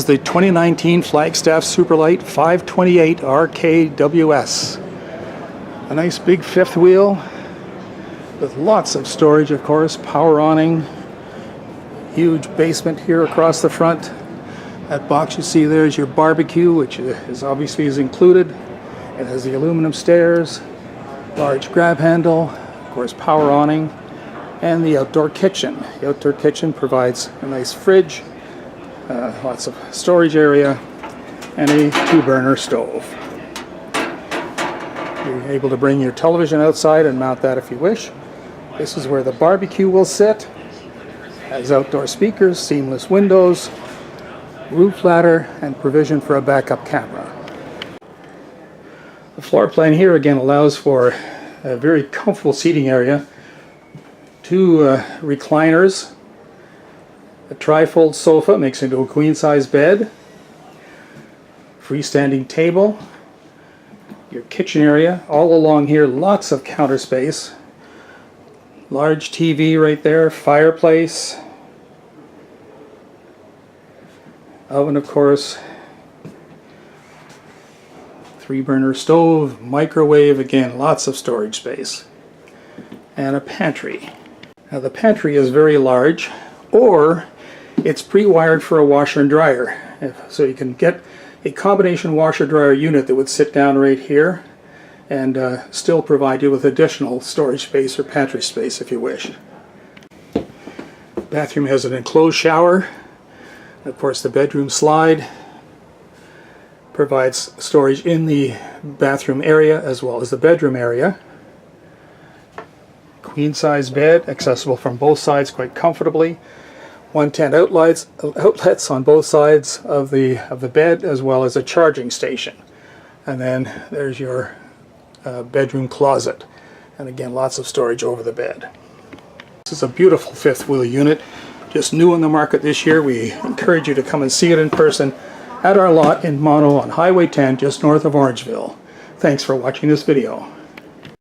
is the 2019 Flagstaff Superlight 528 RKWS. A nice big fifth wheel with lots of storage, of course, power awning, huge basement here across the front. That box you see there is your barbecue, which is obviously included. It has the aluminum stairs, large grab handle, of course power awning, and the outdoor kitchen. The outdoor kitchen provides a nice fridge, lots of storage area, and a 2-burner stove. You're able to bring your television outside and mount that if you wish. This is where the barbecue will sit. Has outdoor speakers, seamless windows, roof ladder, and provision for a backup camera. The floor plan here again allows for a very comfortable seating area, 2 recliners, a tri-fold sofa makes into a queen-size bed, freestanding table, your kitchen area. All along here, lots of counter space, large TV right there, fireplace, oven of course, 3-burner stove, microwave, again lots of storage space, and a pantry. Now the pantry is very large, or it's pre-wired for a washer and dryer. So you can get a combination washer dryer unit that would sit down right here and still provide you with additional storage space or pantry space if you wish. The bathroom has an enclosed shower. Of course the bedroom slide provides storage in the bathroom area as well as the bedroom area. Queen size bed, accessible from both sides quite comfortably. 110 outlets on both sides of the bed, as well as a charging station. And then there's your bedroom closet, and again lots of storage over the bed. This is a beautiful fifth wheel unit, just new on the market this year. We encourage you to come and see it in person at our lot in Mono on Highway 10, just north of Orangeville. Thanks for watching this video.